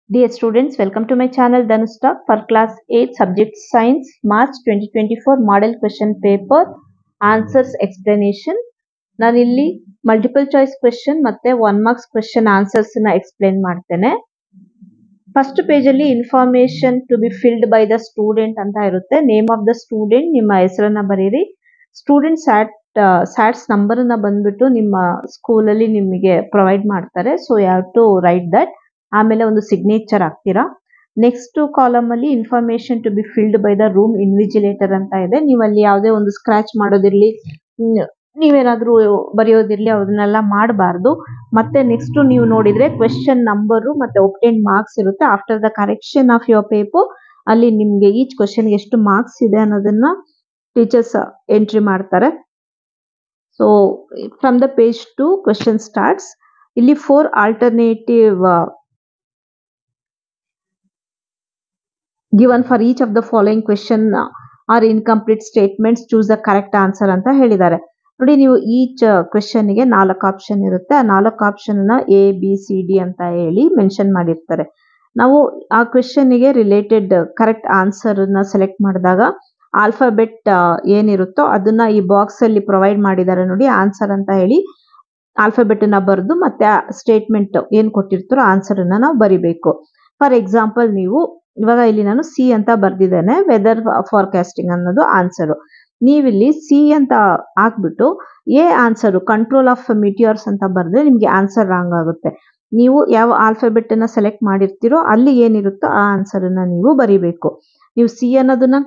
Dear students, welcome to my channel Dhanusta for class 8 subject science March 2024 model question paper answers explanation. ನಾನಿಲ್ಲಿ multiple choice question ಮತ್ತೆ 1 marks question answers ನ explain ಮಾಡ್ತೇನೆ. First page ಅಲ್ಲಿ information to be filled by the student ಅಂತ ಇರುತ್ತೆ. Name of the student, ನಿಮ್ಮ ಹೆಸರನ್ನ ಬರೀರಿ. ಸ್ಟೂಡೆಂಟ್ ಸ್ಯಾಟ್ಸ್ ನಂಬರ್ ನ ಬಂದ್ಬಿಟ್ಟು ನಿಮ್ಮ ಸ್ಕೂಲಲ್ಲಿ ನಿಮಗೆ ಪ್ರೊವೈಡ್ ಮಾಡ್ತಾರೆ. So you have to write that. ಆಮೇಲೆ ಒಂದು ಸಿಗ್ನೇಚರ್ ಹಾಕ್ತೀರಾ. ನೆಕ್ಸ್ಟ್ ಕಾಲಮ್ ಅಲ್ಲಿ information to be filled by the room invigilator ಅಂತ ಇದೆ. ನೀವು ಅಲ್ಲಿ ಯಾವುದೇ ಒಂದು ಸ್ಕ್ರಾಚ್ ಮಾಡೋದಿರ್ಲಿ, ನೀವೇನಾದ್ರೂ ಬರೆಯೋದಿರ್ಲಿ, ಅದನ್ನೆಲ್ಲ ಮಾಡಬಾರ್ದು. ಮತ್ತೆ ನೆಕ್ಸ್ಟ್ ನೀವು ನೋಡಿದ್ರೆ ಕ್ವೆಶ್ಚನ್ ನಂಬರು ಮತ್ತೆ ಒಬ್ಟೈನ್ ಮಾರ್ಕ್ಸ್ ಇರುತ್ತೆ. After the correction of your paper ಅಲ್ಲಿ ನಿಮ್ಗೆ ಈಚ್ ಕ್ವೆಶ್ಚನ್ ಎಷ್ಟು ಮಾರ್ಕ್ಸ್ ಇದೆ ಅನ್ನೋದನ್ನ ಟೀಚರ್ಸ್ ಎಂಟ್ರಿ ಮಾಡ್ತಾರೆ. So from the page 2 question starts. ಇಲ್ಲಿ 4 alternative given for each of the following question or incomplete statements, choose the correct answer ಅಂತ ಹೇಳಿದ್ದಾರೆ. ನೋಡಿ, ನೀವು ಈಚ್ ಕ್ವೆಶ್ಚನ್ ಗೆ 4 ಆಪ್ಷನ್ ಇರುತ್ತೆ. ಆ 4 ಆಪ್ಷನ್ ನ ABCD ಅಂತ ಹೇಳಿ ಮೆನ್ಷನ್ ಮಾಡಿರ್ತಾರೆ. ನಾವು ಆ ಕ್ವೆಶ್ಚನ್ ಗೆ ರಿಲೇಟೆಡ್ ಕರೆಕ್ಟ್ ಆನ್ಸರ್ ನ ಸೆಲೆಕ್ಟ್ ಮಾಡಿದಾಗ ಆಲ್ಫಾಬೆಟ್ ಏನಿರುತ್ತೋ ಅದನ್ನ ಈ ಬಾಕ್ಸ್ ಅಲ್ಲಿ ಪ್ರೊವೈಡ್ ಮಾಡಿದ್ದಾರೆ ನೋಡಿ, ಆನ್ಸರ್ ಅಂತ ಹೇಳಿ ಆಲ್ಫಾಬೆಟ್ ನ ಬರೆದು ಮತ್ತೆ ಸ್ಟೇಟ್ಮೆಂಟ್ ಏನ್ ಕೊಟ್ಟಿರ್ತಾರೋ ಆನ್ಸರ್ ಅನ್ನ ನಾವು ಬರಿಬೇಕು. ಫಾರ್ ಎಕ್ಸಾಂಪಲ್, ನೀವು ಇವಾಗ ಇಲ್ಲಿ ನಾನು ಸಿ ಅಂತ ಬರ್ದಿದ್ದೇನೆ, ವೆದರ್ ಫಾರ್ಕಾಸ್ಟಿಂಗ್ ಅನ್ನೋದು ಆನ್ಸರ್. ನೀವಿಲ್ಲಿ ಸಿ ಅಂತ ಹಾಕ್ಬಿಟ್ಟು ಎ ಆನ್ಸರ್ ಕಂಟ್ರೋಲ್ ಆಫ್ ಮಿಟಿಯರ್ಸ್ ಅಂತ ಬರ್ದ್ರೆ ನಿಮ್ಗೆ ಆನ್ಸರ್ ರಾಂಗ್ ಆಗುತ್ತೆ. ನೀವು ಯಾವ ಆಲ್ಫಾಬೆಟ್ ಅನ್ನ ಸೆಲೆಕ್ಟ್ ಮಾಡಿರ್ತೀರೋ ಅಲ್ಲಿ ಏನಿರುತ್ತೋ ಆ ಆನ್ಸರ್ ಅನ್ನ ನೀವು ಬರಿಬೇಕು. ನೀವು ಸಿ ಅನ್ನೋದನ್ನ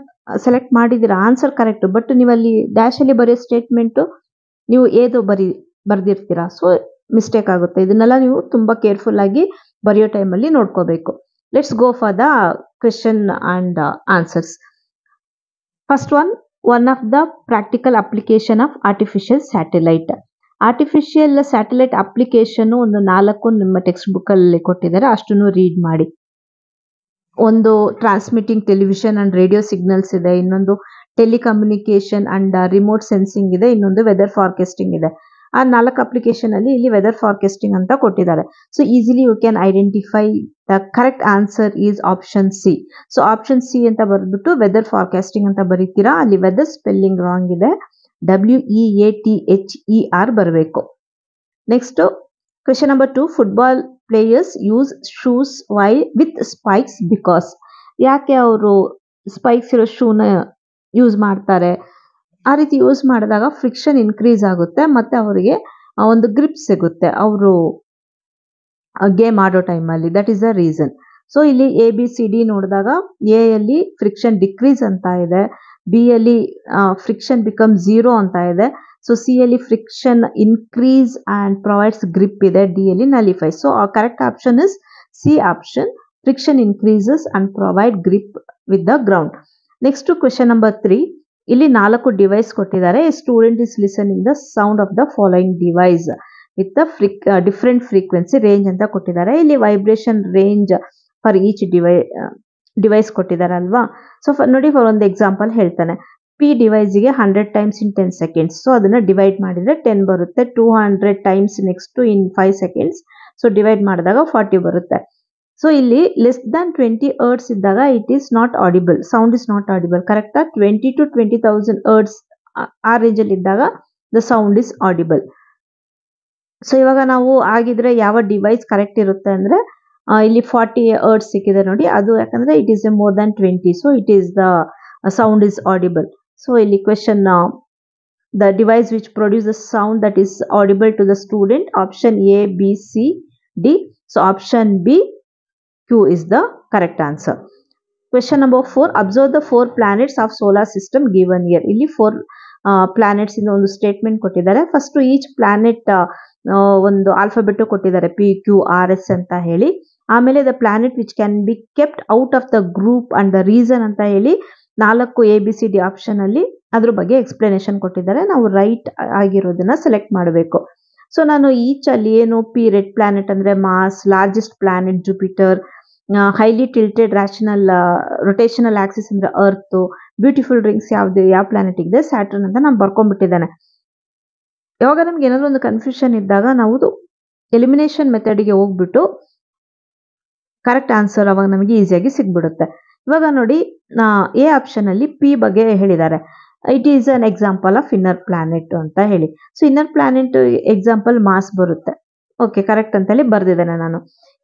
ಸೆಲೆಕ್ಟ್ ಮಾಡಿದಿರ, ಆನ್ಸರ್ ಕರೆಕ್ಟ್, ಬಟ್ ನೀವು ಅಲ್ಲಿ ಡ್ಯಾಶ್ ಅಲ್ಲಿ ಬರೆಯೋ ಸ್ಟೇಟ್ಮೆಂಟ್ ನೀವು ಏದು ಬರ್ದಿರ್ತೀರಾ, ಸೊ ಮಿಸ್ಟೇಕ್ ಆಗುತ್ತೆ. ಇದನ್ನೆಲ್ಲ ನೀವು ತುಂಬಾ ಕೇರ್ಫುಲ್ ಆಗಿ ಬರೆಯೋ ಟೈಮಲ್ಲಿ ನೋಡ್ಕೋಬೇಕು. Let's go for the question and answers. First one of the practical application of artificial satellite. Artificial satellite application ಒಂದು 4 ನಿಮ್ಮ ಟೆಕ್ಸ್ಟ್ ಬುಕ್ ಅಲ್ಲಿ ಕೊಟ್ಟಿದ್ದಾರೆ, ಅಷ್ಟನ್ನು ರೀಡ್ ಮಾಡಿ. ಒಂದು transmitting television and radio signals ಇದೆ, ಇನ್ನೊಂದು ಟೆಲಿಕಮ್ಯುನಿಕೇಶನ್ ಅಂಡ್ ರಿಮೋಟ್ ಸೆನ್ಸಿಂಗ್ ಇದೆ, ಇನ್ನೊಂದು ವೆದರ್ ಫಾರ್ಕಾಸ್ಟಿಂಗ್ ಇದೆ. ಆ 4 ಅಪ್ಲಿಕೇಶನ್ ಅಲ್ಲಿ ಇಲ್ಲಿ ವೆದರ್ ಫಾರ್ಕಾಸ್ಟಿಂಗ್ ಅಂತ ಕೊಟ್ಟಿದ್ದಾರೆ. So easily you can identify the correct answer is option C. So option C ಅಂತ ಬರ್ಬಿಟ್ಟು ವೆದರ್ ಫಾರ್ಕಾಸ್ಟಿಂಗ್ ಅಂತ ಬರೀತೀರಾ. ಅಲ್ಲಿ ವೆದರ್ ಸ್ಪೆಲ್ಲಿಂಗ್ ರಾಂಗ್ ಇದೆ, WEATHER ಬರಬೇಕು. Next question number 2, football players use shoes with spikes because. ಯಾಕೆ ಅವರು ಸ್ಪೈಕ್ಸ್ ಇರೋ ಶೂನ ಯೂಸ್ ಮಾಡ್ತಾರೆ? ಆ ರೀತಿ ಯೂಸ್ ಮಾಡಿದಾಗ ಫ್ರಿಕ್ಷನ್ ಇನ್ಕ್ರೀಸ್ ಆಗುತ್ತೆ ಮತ್ತೆ ಅವರಿಗೆ ಒಂದು ಗ್ರಿಪ್ ಸಿಗುತ್ತೆ ಅವರು ಗೇಮ್ ಆಡೋ ಟೈಮಲ್ಲಿ. That is the reason. So ಇಲ್ಲಿ ABCD ನೋಡಿದಾಗ ಎ ಅಲ್ಲಿ ಫ್ರಿಕ್ಷನ್ ಡಿಕ್ರೀಸ್ ಅಂತ ಇದೆ, ಬಿ ಅಲ್ಲಿ ಫ್ರಿಕ್ಷನ್ ಬಿಕಮ್ 0 ಅಂತ ಇದೆ, ಸೊ ಸಿ ಅಲ್ಲಿ friction increase and provides grip ಇದೆ, ಡಿ ಅಲ್ಲಿ nullify. So correct option is C option, friction increases and provide grip with the ground. Next question number 3, ಇಲ್ಲಿ 4 device ಕೊಟ್ಟಿದ್ದಾರೆ. Student is listening the sound of the following device with the different frequency range ಅಂತ ಕೊಟ್ಟಿದ್ದಾರೆ. ಇಲ್ಲಿ vibration range for each device ಕೊಟ್ಟಿದ್ದಾರೆ ಅಲ್ವಾ. So ನೋಡಿ, for ಒಂದು example ಹೇಳ್ತಾನೆ. ಪಿ ಡಿವೈಸ್ಗೆ 100 ಟೈಮ್ಸ್ ಇನ್ 10 ಸೆಕೆಂಡ್ಸ್. ಸೊ ಅದನ್ನ ಡಿವೈಡ್ ಮಾಡಿದ್ರೆ 10 ಬರುತ್ತೆ. 200 times next in 5 seconds. So divide ಮಾಡಿದಾಗ 40 ಬರುತ್ತೆ. ಸೊ ಇಲ್ಲಿ ಲೆಸ್ ದ್ಯಾನ್ 20 ಹರ್ಟ್ಸ್ ಇದ್ದಾಗ it is not audible, sound is not audible. ಕರೆಕ್ಟಾ? 20 to 20,000 ಹರ್ಟ್ಸ್ ಆ ರೇಂಜ್ ಅಲ್ಲಿ ಇದ್ದಾಗ the sound is audible. So ಇವಾಗ ನಾವು ಆಗಿದ್ರೆ ಯಾವ ಡಿವೈಸ್ ಕರೆಕ್ಟ್ ಇರುತ್ತೆ ಅಂದ್ರೆ ಇಲ್ಲಿ 40 ಹರ್ಟ್ಸ್ ಸಿಕ್ಕಿದೆ ನೋಡಿ, ಅದು ಯಾಕಂದ್ರೆ it is more than 20, so it is the sound is audible. So ಇಲ್ಲಿ question, the device which produce the sound that is audible to the student, option A, B, C, D. So option B, Q is the correct answer. Question number 4, observe the 4 planets of solar system given here. ಇಲ್ಲಿ 4 planets ಇಂದ ಒಂದು statement ಕೊಟ್ಟಿದ್ದಾರೆ. First each planet ಒಂದು alphabet ಕೊಟ್ಟಿದ್ದಾರೆ, PQRS ಅಂತ ಹೇಳಿ. ಆಮೇಲೆ the planet which can be kept out of the group and the reason ಅಂತ ಹೇಳಿ 4 ABCD ಆಪ್ಷನ್ ಅಲ್ಲಿ ಅದ್ರ ಬಗ್ಗೆ ಎಕ್ಸ್ಪ್ಲನೇಷನ್ ಕೊಟ್ಟಿದ್ದಾರೆ. ನಾವು ರೈಟ್ ಆಗಿರೋದನ್ನ ಸೆಲೆಕ್ಟ್ ಮಾಡಬೇಕು. ಸೊ ನಾನು ಈಚ್ ಅಲ್ಲಿ ಏನು P ರೆಡ್ ಪ್ಲಾನೆಟ್ ಅಂದ್ರೆ Mars, largest planet Jupiter, highly tilted rotational axis ಅಂದ್ರೆ ಅರ್ತ್, ಬ್ಯೂಟಿಫುಲ್ ರಿಂಗ್ಸ್ ಯಾವ ಪ್ಲಾನೆಟ್ ಇದೆ ಸ್ಯಾಟರ್ನ್ ಅಂತ ನಾನು ಬರ್ಕೊಂಡ್ಬಿಟ್ಟಿದ್ದೇನೆ. ಯಾವಾಗ ನಮ್ಗೆ ಏನಾದ್ರು ಒಂದು ಕನ್ಫ್ಯೂಷನ್ ಇದ್ದಾಗ ನಾವು ಎಲಿಮಿನೇಷನ್ ಮೆಥಡ್ಗೆ ಹೋಗ್ಬಿಟ್ಟು ಕರೆಕ್ಟ್ ಆನ್ಸರ್ ಅವಾಗ ನಮಗೆ ಈಸಿಯಾಗಿ ಸಿಗ್ಬಿಡುತ್ತೆ. ಇವಾಗ ನೋಡಿ ಎ ಆಪ್ಷನ್ ಅಲ್ಲಿ ಪಿ ಬಗ್ಗೆ ಹೇಳಿದ್ದಾರೆ. It is an example of inner planet ಅಂತ ಹೇಳಿ. So inner planet example Mars ಬರುತ್ತೆ. ಓಕೆ, ಕರೆಕ್ಟ್ ಅಂತೇಳಿ ಬರ್ದಿದ್ದೇನೆ ನಾನು.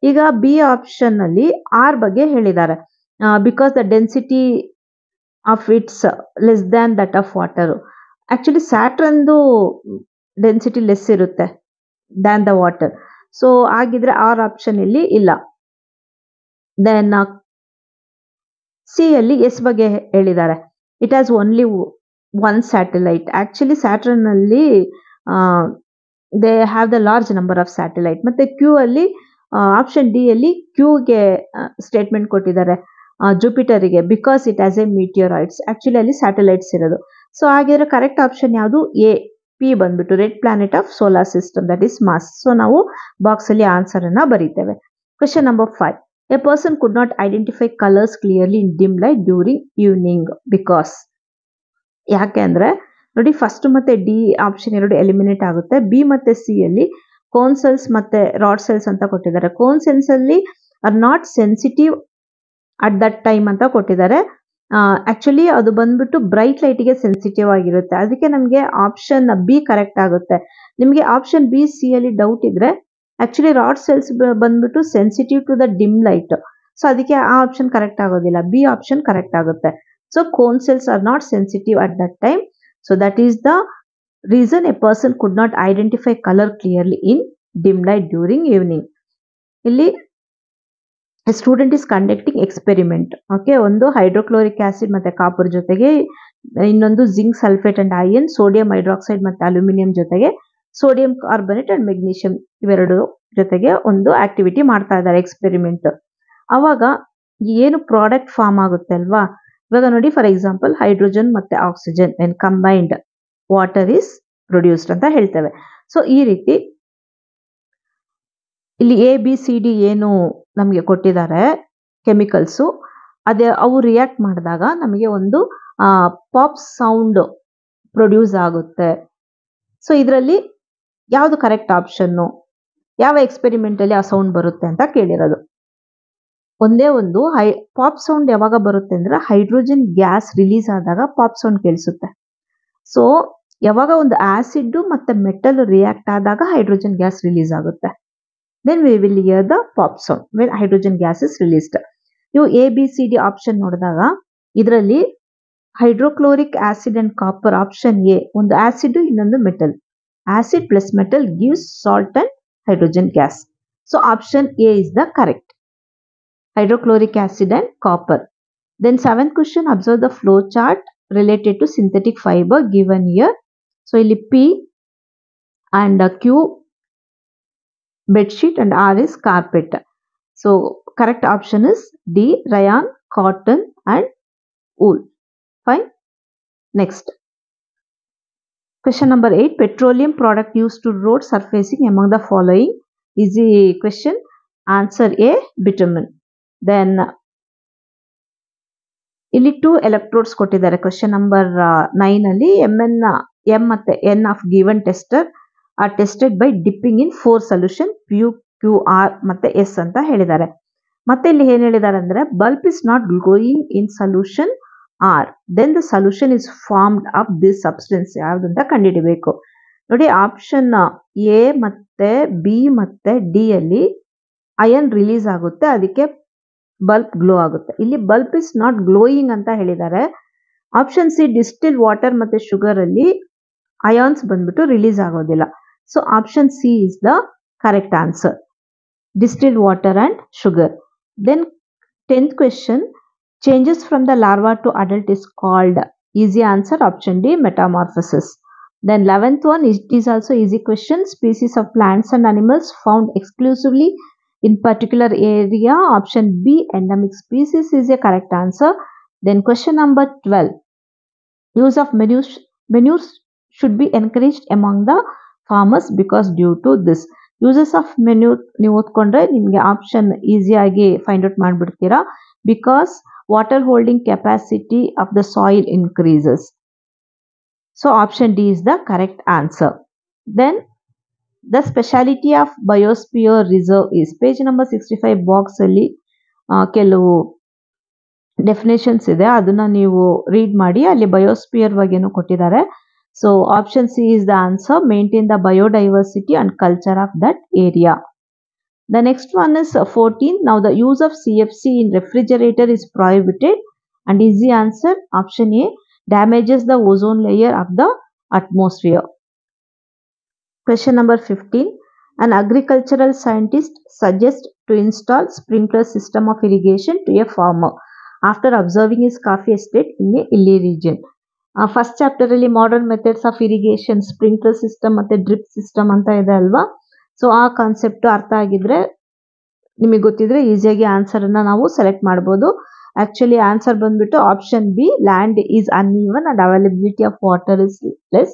ಈಗ ಬಿ ಆಪ್ಷನ್ ಅಲ್ಲಿ ಆರ್ ಬಗ್ಗೆ ಹೇಳಿದ್ದಾರೆ. Because the density of its less than that of water. Actually ಸ್ಯಾಟ್ರನ್ದು ಡೆನ್ಸಿಟಿ ಲೆಸ್ ಇರುತ್ತೆ ದ್ಯಾನ್ ದ ವಾಟರ್. ಸೊ ಆಗಿದ್ರೆ ಆರ್ ಆಪ್ಷನ್ ಇಲ್ಲಿ ಇಲ್ಲ. ದೆನ್ ಸಿ ಅಲ್ಲಿ ಎಸ್ ಬಗ್ಗೆ ಹೇಳಿದ್ದಾರೆ. It has only one satellite. Actually Saturn ಅಲ್ಲಿ they have the large number of satellite. ಮತ್ತೆ ಕ್ಯೂ ಅಲ್ಲಿ ಆಪ್ಷನ್ ಡಿ ಅಲ್ಲಿ ಕ್ಯೂಗೆ ಸ್ಟೇಟ್ಮೆಂಟ್ ಕೊಟ್ಟಿದ್ದಾರೆ ಜುಪಿಟರಿಗೆ, because it as a meteoroids. Actually ಅಲ್ಲಿ ಸ್ಯಾಟಲೈಟ್ಸ್ ಇರೋದು. ಸೊ ಹಾಗಿದ್ರೆ ಕರೆಕ್ಟ್ ಆಪ್ಷನ್ ಯಾವುದು? ಎ ಪಿ ಬಂದ್ಬಿಟ್ಟು red planet of solar system, that is mass. So ನಾವು ಬಾಕ್ಸ್ ಅಲ್ಲಿ ಆನ್ಸರ್ ಅನ್ನ ಬರೀತೇವೆ. Question number 5. A person could not identify colours clearly in dim light during evening because. ಯಾಕೆ ಅಂದ್ರೆ ನೋಡಿ, first ಮತ್ತೆ D option 2 eliminate ಆಗುತ್ತೆ. B ಮತ್ತೆ C ಅಲ್ಲಿ ಕೋನ್ ಸೆಲ್ಸ್ ಮತ್ತೆ ರಾಡ್ ಸೆಲ್ಸ್ ಅಂತ ಕೊಟ್ಟಿದ್ದಾರೆ. ಕೋನ್ ಸೆಲ್ಸ್ ಅಲ್ಲಿ R not sensitive at that time ಅಂತ ಕೊಟ್ಟಿದ್ದಾರೆ. ಆಕ್ಚುಲಿ ಅದು ಬಂದ್ಬಿಟ್ಟು ಬ್ರೈಟ್ ಲೈಟ್ಗೆ ಸೆನ್ಸಿಟಿವ್ ಆಗಿರುತ್ತೆ. ಅದಕ್ಕೆ ನಮಗೆ ಆಪ್ಷನ್ ಬಿ ಕರೆಕ್ಟ್ ಆಗುತ್ತೆ. ನಿಮಗೆ ಆಪ್ಷನ್ ಬಿ ಸಿ ಅಲ್ಲಿ ಡೌಟ್ ಇದ್ರೆ ಆಕ್ಚುಲಿ ರಾಡ್ ಸೆಲ್ಸ್ ಬಂದ್ಬಿಟ್ಟು sensitive to the dim light. So ಅದಕ್ಕೆ ಆ ಆಪ್ಷನ್ ಕರೆಕ್ಟ್ ಆಗೋದಿಲ್ಲ. ಬಿ ಆಪ್ಷನ್ ಕರೆಕ್ಟ್ ಆಗುತ್ತೆ. So cone cells are not sensitive at that time. So that is the reason a person could not identify colour clearly in dim light during evening. ಇಲ್ಲಿ student is conducting experiment. Okay, ಒಂದು hydrochloric acid ಮತ್ತೆ copper ಜೊತೆಗೆ ಇನ್ನೊಂದು zinc sulphate and iron, sodium hydroxide ಮತ್ತೆ aluminium ಜೊತೆಗೆ sodium carbonate and magnesium ಇವೆರಡು ಜೊತೆಗೆ ಒಂದು ಆಕ್ಟಿವಿಟಿ ಮಾಡ್ತಾ ಇದ್ದಾರೆ ಎಕ್ಸ್ಪೆರಿಮೆಂಟ್. ಅವಾಗ ಏನು ಪ್ರಾಡಕ್ಟ್ ಫಾರ್ಮ್ ಆಗುತ್ತೆ ಅಲ್ವಾ? ಇವಾಗ ನೋಡಿ, ಫಾರ್ ಎಕ್ಸಾಂಪಲ್ ಹೈಡ್ರೋಜನ್ ಮತ್ತೆ oxygen and combined water is produced ಅಂತ ಹೇಳ್ತೇವೆ. ಸೊ ಈ ರೀತಿ ಇಲ್ಲಿ ಎ ಬಿ ಸಿ ಡಿ ಏನು ನಮಗೆ ಕೊಟ್ಟಿದ್ದಾರೆ ಕೆಮಿಕಲ್ಸು, ಅದೇ ಅವು ರಿಯಾಕ್ಟ್ ಮಾಡಿದಾಗ ನಮಗೆ ಒಂದು ಪಾಪ್ ಸೌಂಡ್ ಪ್ರೊಡ್ಯೂಸ್ ಆಗುತ್ತೆ. ಸೊ ಇದರಲ್ಲಿ ಯಾವುದು ಕರೆಕ್ಟ್ ಆಪ್ಷನ್ನು? ಯಾವ ಎಕ್ಸ್ಪೆರಿಮೆಂಟ್ ಅಲ್ಲಿ ಆ ಸೌಂಡ್ ಬರುತ್ತೆ ಅಂತ ಕೇಳಿರೋದು. ಒಂದೇ ಒಂದು ಪಾಪ್ ಸೌಂಡ್ ಯಾವಾಗ ಬರುತ್ತೆ ಅಂದ್ರೆ ಹೈಡ್ರೋಜನ್ ಗ್ಯಾಸ್ ರಿಲೀಸ್ ಆದಾಗ ಪಾಪ್ ಸೌಂಡ್ ಕೇಳಿಸುತ್ತೆ. ಸೊ ಯಾವಾಗ ಒಂದು ಆಸಿಡ್ ಮತ್ತೆ ಮೆಟಲ್ ರಿಯಾಕ್ಟ್ ಆದಾಗ ಹೈಡ್ರೋಜನ್ ಗ್ಯಾಸ್ ರಿಲೀಸ್ ಆಗುತ್ತೆ. Then we will hear the pop sound when hydrogen gas is released. ನೀವು A B C D option ನೋಡಿದಾಗ ಇದರಲ್ಲಿ hydrochloric acid and copper option A ಒಂದು ಆಸಿಡ್ ಇನ್ನೊಂದು metal. Acid plus metal gives salt and hydrogen gas. So option A is the correct. Hydrochloric acid and copper. Then 7th question, observe the flow chart related to synthetic fiber given here. So ಇಲ್ಲಿ P and Q bedsheet and R is carpet. So correct option is D, rayon, cotton and wool. Fine. Next. Question number 8, petroleum product used to road surfacing among the following. Easy question. Answer A, bitumen. Then ಇಲ್ಲಿ 2 electrodes ಕೊಟ್ಟಿದ್ದಾರೆ. Question number 9 ಅಲ್ಲಿ M ಮತ್ತೆ N of given tester are tested by dipping in 4 solution Q, QR ಮತ್ತೆ S ಅಂತ ಹೇಳಿದ್ದಾರೆ. ಮತ್ತೆ ಇಲ್ಲಿ ಏನ್ ಹೇಳಿದ್ದಾರೆ ಅಂದ್ರೆ bulb is not going in solution R, then the solution is formed of this substance. ಯಾವುದು ಅಂತ ಕಂಡುಹಿಡಿಬೇಕು. ನೋಡಿ, ಆಪ್ಷನ್ ಎ ಮತ್ತೆ ಬಿ ಮತ್ತೆ ಡಿ ಅಲ್ಲಿ ಅಯನ್ ರಿಲೀಸ್ ಆಗುತ್ತೆ, ಅದಕ್ಕೆ ಬಲ್ಬ್ ಗ್ಲೋ ಆಗುತ್ತೆ. ಇಲ್ಲಿ ಬಲ್ಬ್ ಇಸ್ ನಾಟ್ ಗ್ಲೋಯಿಂಗ್ ಅಂತ ಹೇಳಿದ್ದಾರೆ. ಆಪ್ಷನ್ ಸಿ ಡಿಸ್ಟಿಲ್ ವಾಟರ್ ಮತ್ತೆ ಶುಗರ್ ಅಲ್ಲಿ ಅಯಾನ್ಸ್ ಬಂದ್ಬಿಟ್ಟು ರಿಲೀಸ್ ಆಗೋದಿಲ್ಲ. So option C is the correct answer, distil water and sugar. Then 10th question, changes from the larva to adult is called. Easy answer option D, metamorphosis. Then 11th one, it is also easy question. Species of plants and animals found exclusively in particular area. Option B, endemic species is a correct answer. Then question number 12, use of manures should be encouraged among the farmers because due to this. Uses of manure ನೀವು ಓದ್ಕೊಂಡ್ರೆ ನಿಮಗೆ option ಈಸಿಯಾಗಿ find out ಮಾಡಿಬಿಡ್ತೀರಾ. Because water holding capacity of the soil increases. So option D is the correct answer. Then the speciality of biosphere reserve is page number 65 box ಅಲ್ಲಿ ಕೆಲವು definitions ಇದೆ, ಅದನ್ನ ನೀವು read ಮಾಡಿ. ಅಲ್ಲಿ ಬಯೋಸ್ಪಿಯರ್ ಬಗ್ಗೆನೂ ಕೊಟ್ಟಿದ್ದಾರೆ. So option C is the answer. Maintain the biodiversity and culture of that area. The next one is 14. Now the use of CFC in refrigerator is prohibited, and is the answer option A, damages the ozone layer of the atmosphere. Question number 15. An agricultural scientist suggests to install sprinkler system of irrigation to a farmer after observing his coffee estate in a hilly region. First chapter ಅಲ್ಲಿ modern methods of irrigation, sprinkler system ಮತ್ತೆ drip system ಅಂತ ಇದೆ ಅಲ್ವಾ. So ಆ concept ಅರ್ಥ ಆಗಿದ್ರೆ, ನಿಮಗೆ ಗೊತ್ತಿದ್ರೆ ಈಸಿಯಾಗಿ ಆನ್ಸರ್ ಅನ್ನ ನಾವು ಸೆಲೆಕ್ಟ್ ಮಾಡ್ಬೋದು. ಆಕ್ಚುಲಿ ಆನ್ಸರ್ ಬಂದ್ಬಿಟ್ಟು option B, land is uneven and availability of water is less.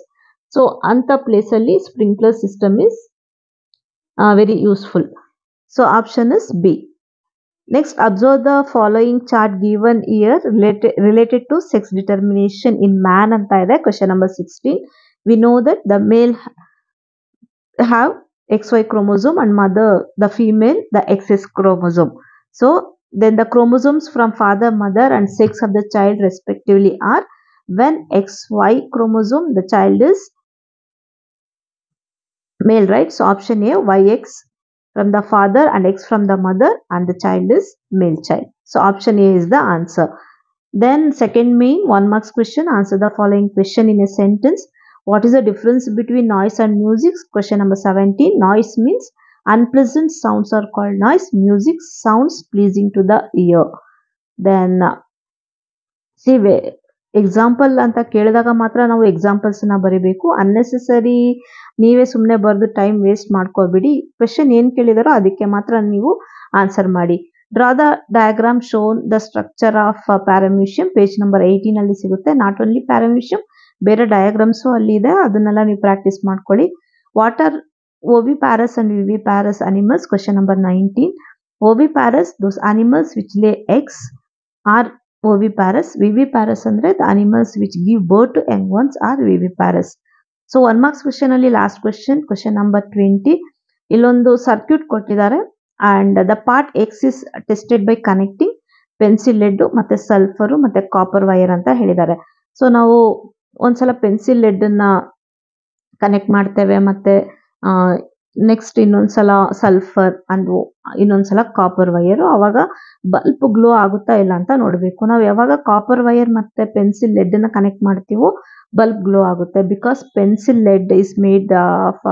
So ಅಂತ ಪ್ಲೇಸ್ ಅಲ್ಲಿ sprinkler system is very useful. So option is B. Next, observe the following chart given here related to sex determination in man anta ide. Question number 16. We know that the male have XY chromosome and the female, the XX chromosome. So then the chromosomes from father, mother and sex of the child respectively are, when XY chromosome, the child is male, right? So option A, YX from the father and X from the mother, and the child is male child. So option A is the answer. Then second main 1 marks question. Answer the following question in a sentence. What is the difference between noise and music? Question number 17. Noise means unpleasant sounds are called noise. Music sounds pleasing to the ear. Then see, example ಅಂತ ಕೇಳಿದಾಗ ಮಾತ್ರ ನಾವು examples ನ ಬರೀಬೇಕು. Unnecessary ನೀವೇ ಸುಮ್ಮನೆ ಬರೆದು time waste ಮಾಡ್ಕೋಬೇಡಿ. ಕ್ವೆಶ್ಚನ್ ಏನ್ ಕೇಳಿದಾರೋ ಅದಕ್ಕೆ ಮಾತ್ರ ನೀವು ಆನ್ಸರ್ ಮಾಡಿ. Draw the diagram shown the structure of paramecium. Page number 18 ಅಲ್ಲಿ ಸಿಗುತ್ತೆ. ನಾಟ್ ಓನ್ಲಿ ಪ್ಯಾರಾಮ್ಯೂಷಿಯಂ, ಬೇರೆ ಡಯಾಗ್ರಾಮ್ಸು ಅಲ್ಲಿ ಇದೆ, ಅದನ್ನೆಲ್ಲ ನೀವು ಪ್ರಾಕ್ಟೀಸ್ ಮಾಡ್ಕೊಳ್ಳಿ. What are oviparous and viviparous animals? Question number 19. Oviparous, those animals which lay eggs are oviparous. Viviparous ಅಂದ್ರೆ the animals which give birth to young ones are viviparous. So 1 marks question ಅಲ್ಲಿ last question, question number 20. ಇಲ್ಲೊಂದು circuit ಕೊಟ್ಟಿದ್ದಾರೆ and the part X is tested by connecting pencil lead ಮತ್ತೆ sulphur ಮತ್ತೆ copper wire ಅಂತ ಹೇಳಿದ್ದಾರೆ. So ನಾವು ಒಂದ್ಸಲ pencil lead ಅನ್ನ ಕನೆಕ್ಟ್ ಮಾಡ್ತೇವೆ, ಮತ್ತೆ ನೆಕ್ಸ್ಟ್ ಇನ್ನೊಂದ್ಸಲ ಸಲ್ಫರ್ ಅಂಡ್ ಇನ್ನೊಂದ್ಸಲ ಕಾಪರ್ ವೈರ್. ಅವಾಗ ಬಲ್ಬ್ ಗ್ಲೋ ಆಗುತ್ತಾ ಇಲ್ಲ ಅಂತ ನೋಡಬೇಕು. ನಾವು ಯಾವಾಗ ಕಾಪರ್ ವೈರ್ ಮತ್ತೆ ಪೆನ್ಸಿಲ್ ಲೆಡ್ ಅನ್ನ ಕನೆಕ್ಟ್ ಮಾಡ್ತೀವೋ ಬಲ್ಬ್ ಗ್ಲೋ ಆಗುತ್ತೆ, because pencil lead is made of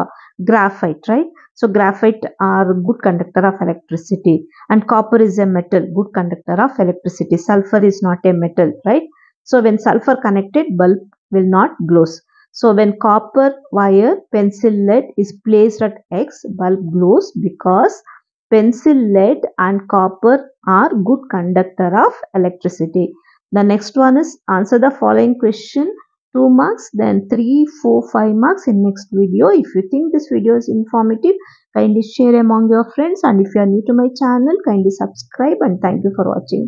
graphite, right? So graphite are good conductor of electricity and copper is a metal, good conductor of electricity. Sulfur is not a metal, right? So when sulfur connected, bulb will not glows. So when copper wire pencil lead is placed at X, bulb glows because pencil lead and copper are good conductor of electricity. The next one is answer the following question. 2 marks, then 3, 4, 5 marks in next video. If you think this video is informative, kindly share among your friends, and if you are new to my channel, kindly subscribe, and thank you for watching.